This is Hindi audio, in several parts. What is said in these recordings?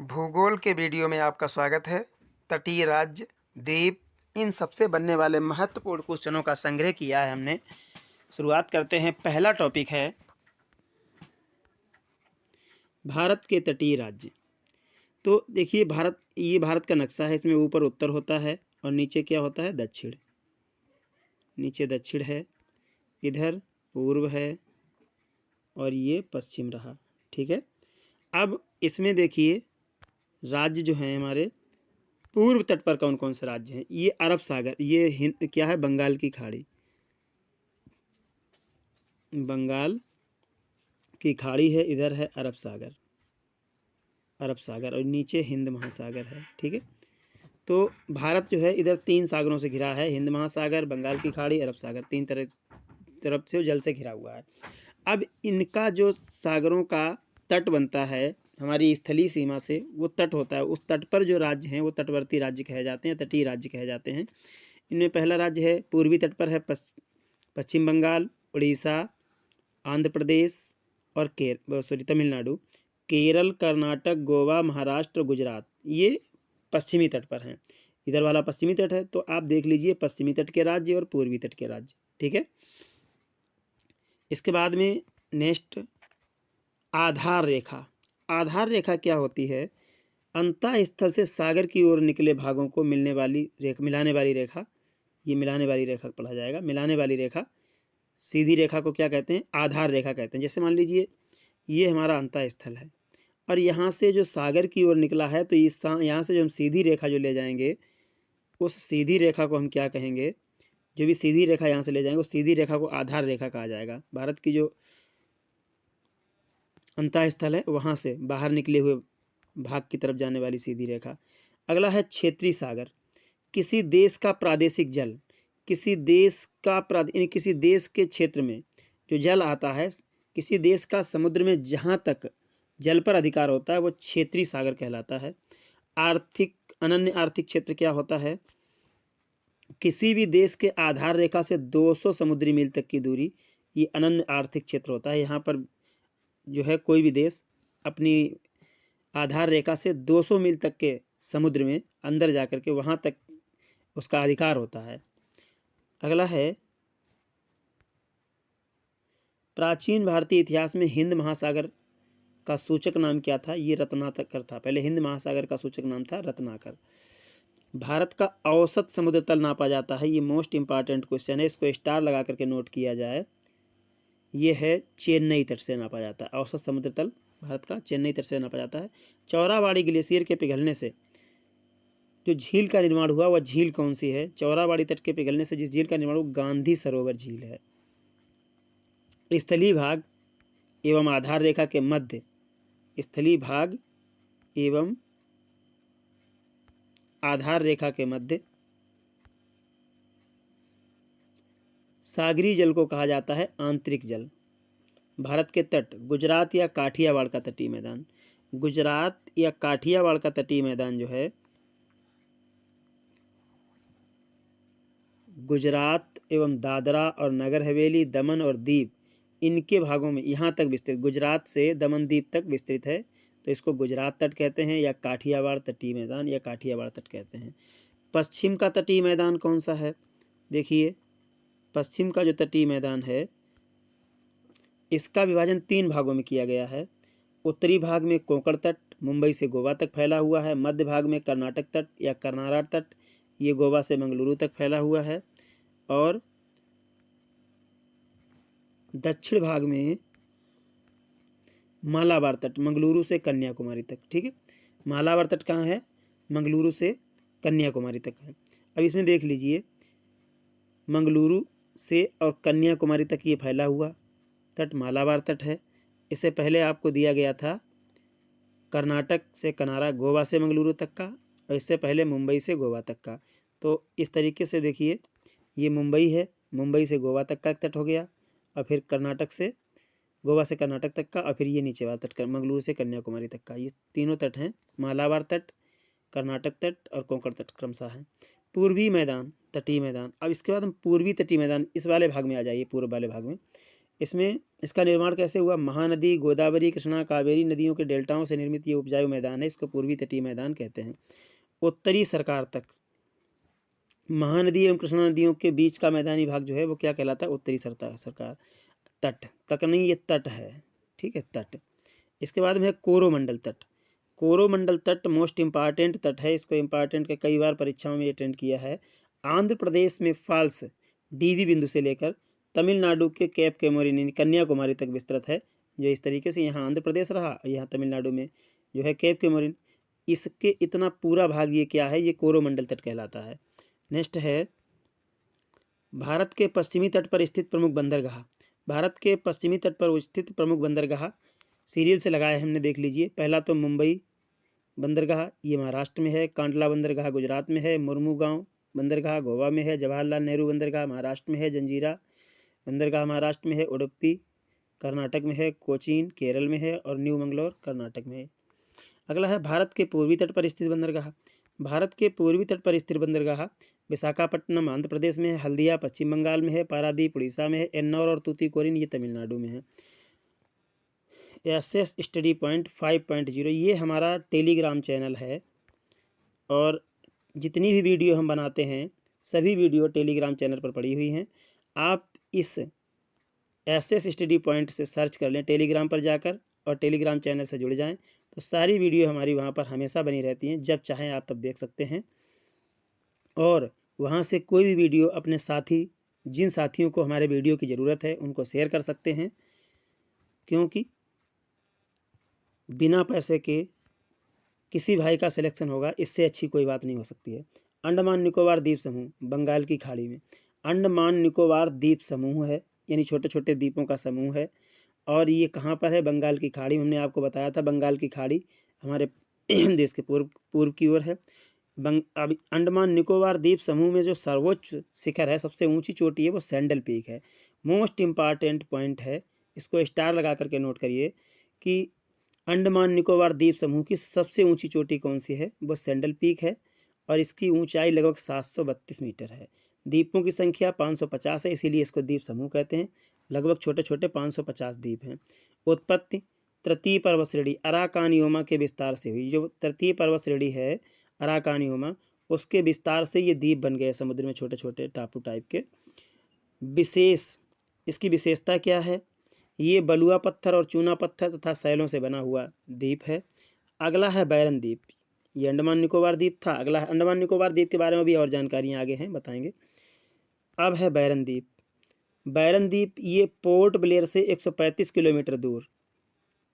भूगोल के वीडियो में आपका स्वागत है। तटीय राज्य, द्वीप, इन सबसे बनने वाले महत्वपूर्ण क्वेश्चनों का संग्रह किया है हमने। शुरुआत करते हैं। पहला टॉपिक है भारत के तटीय राज्य। तो देखिए, ये भारत का नक्शा है। इसमें ऊपर उत्तर होता है और नीचे क्या होता है, दक्षिण। नीचे दक्षिण है, इधर पूर्व है और ये पश्चिम रहा। ठीक है। अब इसमें देखिए, राज्य जो हैं हमारे पूर्व तट पर कौन कौन से राज्य हैं। ये अरब सागर, ये क्या है, बंगाल की खाड़ी। बंगाल की खाड़ी है, इधर है अरब सागर। अरब सागर और नीचे हिंद महासागर है। ठीक है। तो भारत जो है इधर 3 सागरों से घिरा है, हिंद महासागर, बंगाल की खाड़ी, अरब सागर। 3 तरफ से जल से घिरा हुआ है। अब इनका जो सागरों का तट बनता है हमारी स्थलीय सीमा से, वो तट होता है। उस तट पर जो राज्य हैं वो तटवर्ती राज्य कहे जाते हैं, तटीय राज्य कहे जाते हैं। इनमें पहला राज्य है पूर्वी तट पर है पश्चिम बंगाल, उड़ीसा, आंध्र प्रदेश और तमिलनाडु। केरल, कर्नाटक, गोवा, महाराष्ट्र, गुजरात, ये पश्चिमी तट पर हैं। इधर वाला पश्चिमी तट है, तो आप देख लीजिए पश्चिमी तट के राज्य और पूर्वी तट के राज्य। ठीक है। इसके बाद में नेक्स्ट, आधार रेखा। आधार रेखा क्या होती है? अंतः स्थल से सागर की ओर निकले भागों को मिलाने वाली रेखा। ये मिलाने वाली रेखा पढ़ा जाएगा। मिलाने वाली रेखा, सीधी रेखा को क्या कहते हैं? आधार रेखा कहते हैं। जैसे मान लीजिए ये हमारा अंतः स्थल है और यहाँ से जो सागर की ओर निकला है, तो यहाँ से जो हम सीधी रेखा जो ले जाएंगे, उस सीधी रेखा को हम क्या कहेंगे? जो भी सीधी रेखा यहाँ से ले जाएंगे उस सीधी रेखा को आधार रेखा कहा जाएगा। भारत की जो अंतः स्थल है वहाँ से बाहर निकले हुए भाग की तरफ जाने वाली सीधी रेखा। अगला है क्षेत्रीय सागर। किसी देश का प्रादेशिक जल, किसी देश के क्षेत्र में जो जल आता है, किसी देश का समुद्र में जहाँ तक जल पर अधिकार होता है वो क्षेत्रीय सागर कहलाता है। अनन्य आर्थिक क्षेत्र क्या होता है? किसी भी देश के आधार रेखा से 200 समुद्री मील तक की दूरी, ये अनन्य आर्थिक क्षेत्र होता है। यहाँ पर जो है कोई भी देश अपनी आधार रेखा से 200 मील तक के समुद्र में अंदर जाकर के वहाँ तक उसका अधिकार होता है। अगला है, प्राचीन भारतीय इतिहास में हिंद महासागर का सूचक नाम क्या था? ये रत्नाकर था। पहले हिंद महासागर का सूचक नाम था रत्नाकर। भारत का औसत समुद्र तल नापा जाता है। ये मोस्ट इंपॉर्टेंट क्वेश्चन है, इसको स्टार लगा करके नोट किया जाए। ये है चेन्नई तट से नापा जाता है। औसत समुद्र तल भारत का चेन्नई तट से नापा जाता है। चौराबाड़ी ग्लेशियर के पिघलने से जो झील का निर्माण हुआ, वह झील कौन सी है? चौराबाड़ी तट के पिघलने से जिस झील का निर्माण हुआ, गांधी सरोवर झील है। स्थलीय भाग एवं आधार रेखा के मध्य, स्थलीय भाग एवं आधार रेखा के मध्य सागरी जल को कहा जाता है आंतरिक जल। भारत के तट, गुजरात या काठियावाड़ का तटीय मैदान। गुजरात या काठियावाड़ का तटीय मैदान जो है, गुजरात एवं दादरा और नगर हवेली, दमन और दीव, इनके भागों में यहाँ तक विस्तृत, गुजरात से दमन दीव तक विस्तृत है। तो इसको गुजरात तट कहते हैं या काठियावाड़ तटीय मैदान या काठियावाड़ तट कहते हैं। पश्चिम का तटीय मैदान कौन सा है? देखिए, पश्चिम का जो तटीय मैदान है इसका विभाजन 3 भागों में किया गया है। उत्तरी भाग में कोंकण तट मुंबई से गोवा तक फैला हुआ है। मध्य भाग में कर्नाटक तट या कर्नारा तट, ये गोवा से मंगलुरु तक फैला हुआ है। और दक्षिण भाग में मालाबार तट, मंगलुरु से कन्याकुमारी तक। ठीक है। मालाबार तट कहाँ है? मंगलुरु से कन्याकुमारी तक है। अब इसमें देख लीजिए, मंगलुरु से और कन्याकुमारी तक ये फैला हुआ तट मालाबार तट है। इससे पहले आपको दिया गया था कर्नाटक से कनारा, गोवा से मंगलुरु तक का, और इससे पहले मुंबई से गोवा तक का। तो इस तरीके से देखिए, ये मुंबई है, मुंबई से गोवा तक का तट हो गया, और फिर गोवा से कर्नाटक तक का, और फिर ये नीचे वाला तट मंगलुरु से कन्याकुमारी तक का। ये तीनों तट हैं, मालाबार तट, कर्नाटक तट और कोंकण तट क्रमशः है। पूर्वी मैदान, तटीय मैदान। अब इसके बाद हम पूर्वी तटीय मैदान, इस वाले भाग में आ जाइए, पूर्व वाले भाग में। इसमें इसका निर्माण कैसे हुआ? महानदी, गोदावरी, कृष्णा, कावेरी नदियों के डेल्टाओं से निर्मित ये उपजाऊ मैदान है, इसको पूर्वी तटीय मैदान कहते हैं। उत्तरी सरकार तक, महानदी एवं कृष्णा नदियों के बीच का मैदानी भाग जो है वो क्या कहलाता है? उत्तरी सरकार। तट तक नहीं, ये तट है, ठीक है, तट। इसके बाद में है कोरोमंडल तट। कोरोमंडल तट मोस्ट इम्पॉर्टेंट तट है, इसको इम्पॉर्टेंट के कई बार परीक्षाओं में अटेंड किया है। आंध्र प्रदेश में फॉल्स डीवी बिंदु से लेकर तमिलनाडु के कैप कैमोरिन कन्याकुमारी तक विस्तृत है। जो इस तरीके से यहाँ आंध्र प्रदेश रहा, यहाँ तमिलनाडु में जो है कैप कैमोरिन, इसके इतना पूरा भाग ये क्या है? ये कोरोमंडल तट कहलाता है। नेक्स्ट है भारत के पश्चिमी तट पर स्थित प्रमुख बंदरगाह। भारत के पश्चिमी तट पर स्थित प्रमुख बंदरगाह सीरियल से लगाए हमने, देख लीजिए। पहला तो मुंबई बंदरगाह, ये महाराष्ट्र में है। कांडला बंदरगाह गुजरात में है। मुर्मुगांव बंदरगाह गोवा में है। जवाहरलाल नेहरू बंदरगाह महाराष्ट्र में है। जंजीरा बंदरगाह महाराष्ट्र में है। उडुपी कर्नाटक में है। कोचीन केरल में है और न्यू मंगलोर कर्नाटक में है। अगला है भारत के पूर्वी तट पर स्थित बंदरगाह। भारत के पूर्वी तट पर स्थित बंदरगाह विशाखापट्टनम आंध्र प्रदेश में है। हल्दिया पश्चिम बंगाल में है। पारादीप उड़ीसा में है। एन्नौर और तूतीकोरिन ये तमिलनाडु में है। एसएस स्टडी पॉइंट 5.0 ये हमारा टेलीग्राम चैनल है और जितनी भी वीडियो हम बनाते हैं सभी वीडियो टेलीग्राम चैनल पर पड़ी हुई हैं। आप इस एसएस स्टडी पॉइंट से सर्च कर लें टेलीग्राम पर जाकर और टेलीग्राम चैनल से जुड़ जाएं, तो सारी वीडियो हमारी वहाँ पर हमेशा बनी रहती हैं, जब चाहें आप तब देख सकते हैं। और वहाँ से कोई भी वीडियो अपने साथी, जिन साथियों को हमारे वीडियो की ज़रूरत है उनको शेयर कर सकते हैं, क्योंकि बिना पैसे के किसी भाई का सिलेक्शन होगा, इससे अच्छी कोई बात नहीं हो सकती है। अंडमान निकोबार द्वीप समूह बंगाल की खाड़ी में। अंडमान निकोबार द्वीप समूह है, यानी छोटे छोटे द्वीपों का समूह है। और ये कहाँ पर है? बंगाल की खाड़ी। हमने आपको बताया था बंगाल की खाड़ी हमारे देश के पूर्व की ओर है। अब अंडमान निकोबार द्वीप समूह में जो सर्वोच्च शिखर है, सबसे ऊंची चोटी है, वो सैंडल पीक है। मोस्ट इम्पॉर्टेंट पॉइंट है, इसको स्टार लगा करके नोट करिए कि अंडमान निकोबार द्वीप समूह की सबसे ऊंची चोटी कौन सी है? वो सैंडल पीक है और इसकी ऊंचाई लगभग 732 मीटर है। द्वीपों की संख्या 550 है, इसीलिए इसको द्वीप समूह कहते हैं। लगभग छोटे छोटे 550 द्वीप हैं। उत्पत्ति तृतीय पर्वत श्रेणी अराकानियोमा के विस्तार से हुई। जो तृतीय पर्वत श्रेणी है अराकानियोमा, उसके विस्तार से ये द्वीप बन गए समुद्र में, छोटे छोटे टापू टाइप के। इसकी विशेषता क्या है? ये बलुआ पत्थर और चूना पत्थर तथा सैलों से बना हुआ द्वीप है। अगला है बैरन द्वीप। ये अंडमान निकोबार द्वीप था। अगला है अंडमान निकोबार द्वीप के बारे में भी और जानकारियाँ आगे हैं, बताएंगे। अब है बैरन द्वीप। बैरन द्वीप ये पोर्ट ब्लेयर से 135 किलोमीटर दूर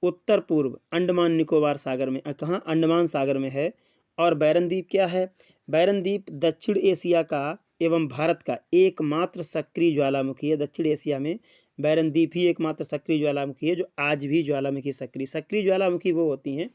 उत्तर पूर्व अंडमान निकोबार सागर में, कहाँ? अंडमान सागर में है। और बैरन द्वीप क्या है? बैरन द्वीप दक्षिण एशिया का एवं भारत का एकमात्र सक्रिय ज्वालामुखी है। दक्षिण एशिया में बैरन द्वीप ही एकमात्र सक्रिय ज्वालामुखी है जो आज भी ज्वालामुखी सक्रिय ज्वालामुखी वो होती हैं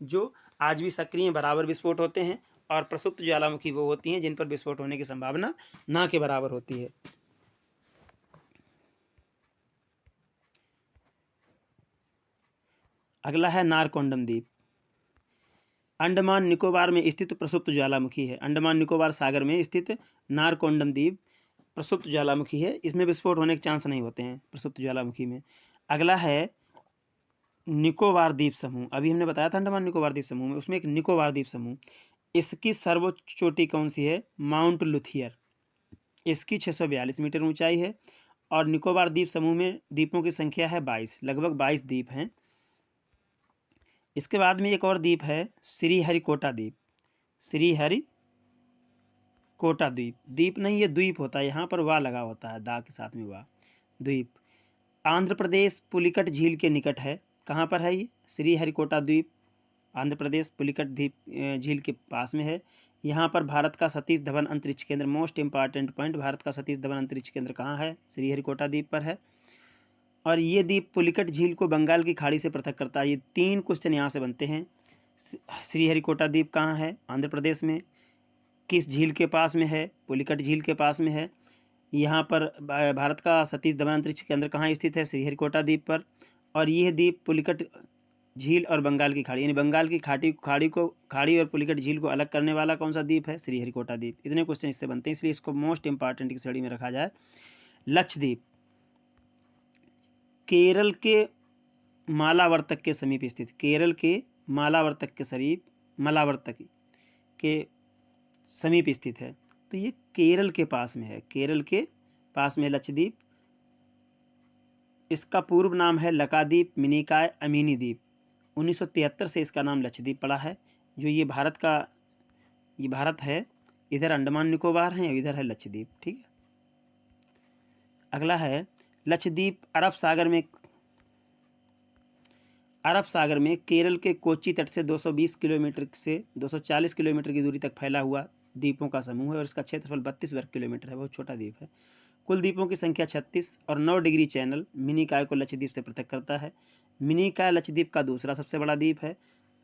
जो आज भी सक्रिय बराबर विस्फोट होते हैं, और प्रसुप्त ज्वालामुखी वो होती हैं जिन पर विस्फोट होने की संभावना ना के बराबर होती है। अगला है नारकोंडम द्वीप। अंडमान निकोबार में स्थित प्रसुप्त ज्वालामुखी है। अंडमान निकोबार सागर में स्थित नारकोंडम द्वीप प्रसुप्त ज्वालामुखी है। इसमें विस्फोट होने के चांस नहीं होते हैं प्रसुप्त ज्वालामुखी में। अगला है निकोबार द्वीप समूह। अभी हमने बताया था अंडमान निकोबार द्वीप समूह में, उसमें एक निकोबार द्वीप समूह। इसकी सर्वोच्च चोटी कौन सी है? माउंट लुथियर। इसकी 642 मीटर ऊंचाई है। और निकोबार द्वीप समूह में द्वीपों की संख्या है 22, लगभग 22 द्वीप हैं। इसके बाद में एक और द्वीप है श्रीहरिकोटा द्वीप। श्रीहरिकोटा द्वीप, द्वीप नहीं ये द्वीप होता है, यहाँ पर वाह लगा होता है, दा के साथ में वाह, द्वीप। आंध्र प्रदेश पुलिकट झील के निकट है। कहाँ पर है ये? श्रीहरिकोटा द्वीप आंध्र प्रदेश पुलिकट द्वीप झील के पास में है। यहाँ पर भारत का सतीश धवन अंतरिक्ष केंद्र, मोस्ट इंपॉर्टेंट पॉइंट, भारत का सतीश धवन अंतरिक्ष केंद्र कहाँ है? श्रीहरिकोटा द्वीप पर है। और ये द्वीप पुलिकट झील को बंगाल की खाड़ी से पृथक करता है। ये 3 क्वेश्चन यहाँ से बनते हैं। श्रीहरिकोटा द्वीप कहाँ है? आंध्र प्रदेश में। किस झील के पास में है? पुलिकट झील के पास में है। यहाँ पर भारत का सतीश धवन अंतरिक्ष केंद्र कहाँ स्थित है? श्रीहरिकोटा द्वीप पर। और यह द्वीप पुलिकट झील और बंगाल की खाड़ी, यानी बंगाल की खाड़ी और पुलिकट झील को अलग करने वाला कौन सा द्वीप है? श्रीहरिकोटा द्वीप। इतने क्वेश्चन इससे बनते हैं, इसलिए इसको मोस्ट इंपॉर्टेंट की श्रेणी में रखा जाए। लक्षद्वीप। केरल के मालावर्तक के समीप स्थित, केरल के मालावर्तक के समीप स्थित है। तो ये केरल के पास में है, केरल के पास में लक्षद्वीप। इसका पूर्व नाम है लकाद्वीप, मिनिकॉय, अमीनी द्वीप। 1973 से इसका नाम लक्षद्वीप पड़ा है। जो ये भारत है, इधर अंडमान निकोबार है, इधर है लक्षद्वीप। ठीक है। अगला है लक्षद्वीप अरब सागर में केरल के कोच्चि तट से 220 किलोमीटर से 240 किलोमीटर की दूरी तक फैला हुआ द्वीपों का समूह है और इसका क्षेत्रफल 32 वर्ग किलोमीटर है। बहुत छोटा द्वीप है। कुल द्वीपों की संख्या 36 और 9 डिग्री चैनल मिनिकॉय को लक्षद्वीप से पृथक करता है। मिनिकॉय लक्षद्वीप का दूसरा सबसे बड़ा द्वीप है।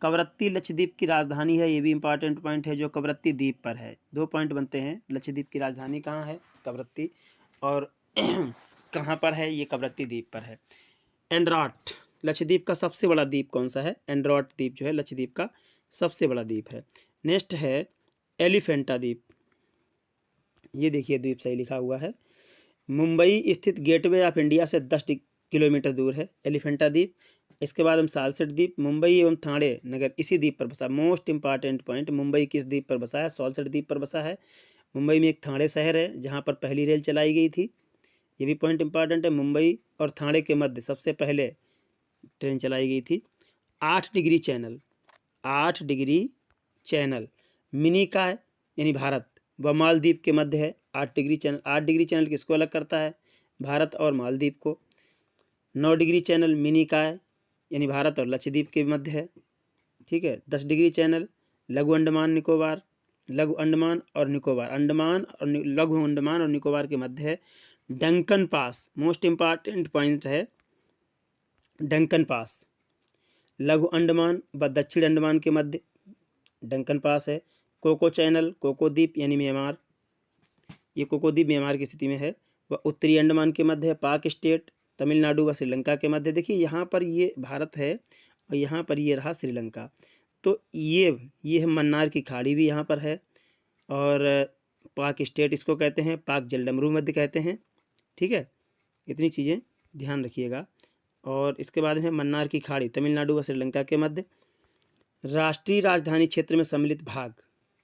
कवरत्ती लक्षद्वीप की राजधानी है। ये भी इंपॉर्टेंट पॉइंट है, जो कवरत्ती द्वीप पर है। 2 पॉइंट बनते हैं। लक्षद्वीप की राजधानी कहाँ है? कवरत्ती। और कहाँ पर है? ये कवरत्ती द्वीप पर है। एंड्राट लक्षद्वीप का सबसे बड़ा द्वीप कौन सा है? एंड्राट द्वीप जो है लक्षद्वीप का सबसे बड़ा द्वीप है। नेक्स्ट है एलिफेंटा द्वीप। ये देखिए द्वीप सही लिखा हुआ है। मुंबई स्थित गेटवे ऑफ इंडिया से 10 किलोमीटर दूर है एलिफेंटा द्वीप। इसके बाद हम सालसेट द्वीप, मुंबई एवं ठाणे नगर इसी द्वीप पर बसा। मोस्ट इंपॉर्टेंट पॉइंट, मुंबई किस द्वीप पर बसा है? सालसेट द्वीप पर बसा है। मुंबई में एक ठाणे शहर है जहाँ पर पहली रेल चलाई गई थी। ये भी पॉइंट इंपॉर्टेंट है। मुंबई और ठाणे के मध्य सबसे पहले ट्रेन चलाई गई थी। 8 डिग्री चैनल मिनिकॉय यानी भारत व मालदीव के मध्य है। 8 डिग्री चैनल किसको अलग करता है? भारत और मालदीव को। 9 डिग्री चैनल मिनिकॉय यानी भारत और लक्षद्वीप के मध्य है। ठीक है। 10 डिग्री चैनल लघु अंडमान और निकोबार के मध्य है। Duncan pass, most important point है डंकन पास, लघु अंडमान व दक्षिण अंडमान के मध्य डंकन पास है। कोको चैनल, कोको द्वीप यानी म्यांमार, ये कोको द्वीप म्यांमार की स्थिति में है। वह उत्तरी अंडमान के मध्य है। पाक स्टेट, तमिलनाडु व श्रीलंका के मध्य। देखिए यहाँ पर ये भारत है और यहाँ पर ये रहा श्रीलंका। तो ये है मन्नार की खाड़ी भी यहाँ पर है। और पाक स्टेट इसको कहते हैं, पाक जलडमरू मध्य कहते हैं। ठीक है। इतनी चीज़ें ध्यान रखिएगा। और इसके बाद में मन्नार की खाड़ी तमिलनाडु व श्रीलंका के मध्य। राष्ट्रीय राजधानी क्षेत्र में सम्मिलित भाग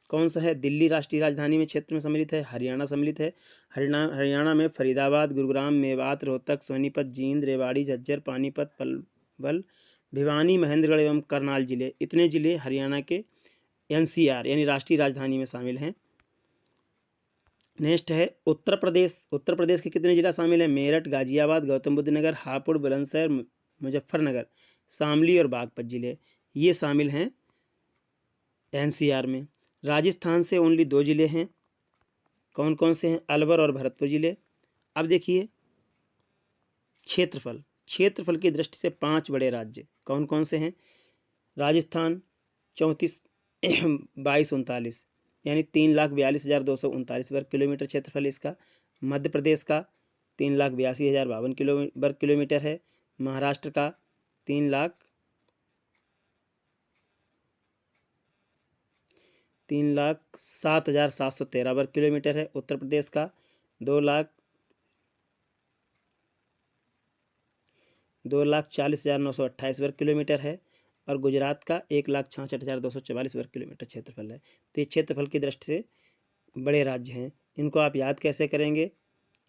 कौन सा है? दिल्ली राष्ट्रीय राजधानी में क्षेत्र में सम्मिलित है। हरियाणा सम्मिलित है। हरियाणा में फरीदाबाद, गुरुग्राम, मेवात, रोहतक, सोनीपत, जींद, रेवाड़ी, झज्जर, पानीपत, पलवल, भिवानी, महेंद्रगढ़ एवं करनाल जिले, इतने जिले हरियाणा के NCR यानी राष्ट्रीय राजधानी में शामिल हैं। नेक्स्ट है उत्तर प्रदेश के कितने जिला शामिल हैं? मेरठ, गाजियाबाद, गौतम बुद्ध नगर, हापुड़, बुलंदशहर, मुजफ्फरनगर, शामली और बागपत जिले, ये शामिल हैं NCR में। राजस्थान से ओनली 2 जिले हैं। कौन कौन से हैं? अलवर और भरतपुर जिले। अब देखिए क्षेत्रफल की दृष्टि से 5 बड़े राज्य कौन कौन से हैं? राजस्थान 2239 यानी 3,42,239 वर्ग किलोमीटर क्षेत्रफल इसका। मध्य प्रदेश का 3,82,052 वर्ग किलोमीटर है। महाराष्ट्र का 3,07,713 वर्ग किलोमीटर है। उत्तर प्रदेश का 2,40,928 वर्ग किलोमीटर है। और गुजरात का 1,66,244 वर्ग किलोमीटर क्षेत्रफल है। तो ये क्षेत्रफल की दृष्टि से बड़े राज्य हैं। इनको आप याद कैसे करेंगे?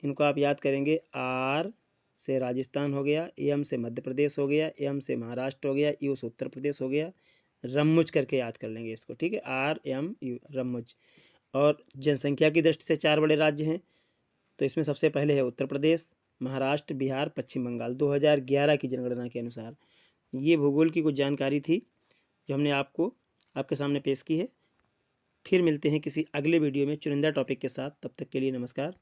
इनको आप याद करेंगे, R से राजस्थान हो गया, M से मध्य प्रदेश हो गया, M से महाराष्ट्र हो गया, U से उत्तर प्रदेश हो गया। रम्मुज करके याद कर लेंगे इसको। ठीक है। RMU रम्मुज। और जनसंख्या की दृष्टि से 4 बड़े राज्य हैं। तो इसमें सबसे पहले है उत्तर प्रदेश, महाराष्ट्र, बिहार, पश्चिम बंगाल। 2011 की जनगणना के अनुसार ये भूगोल की कुछ जानकारी थी जो हमने आपके सामने पेश की है। फिर मिलते हैं किसी अगले वीडियो में चुनिंदा टॉपिक के साथ। तब तक के लिए नमस्कार।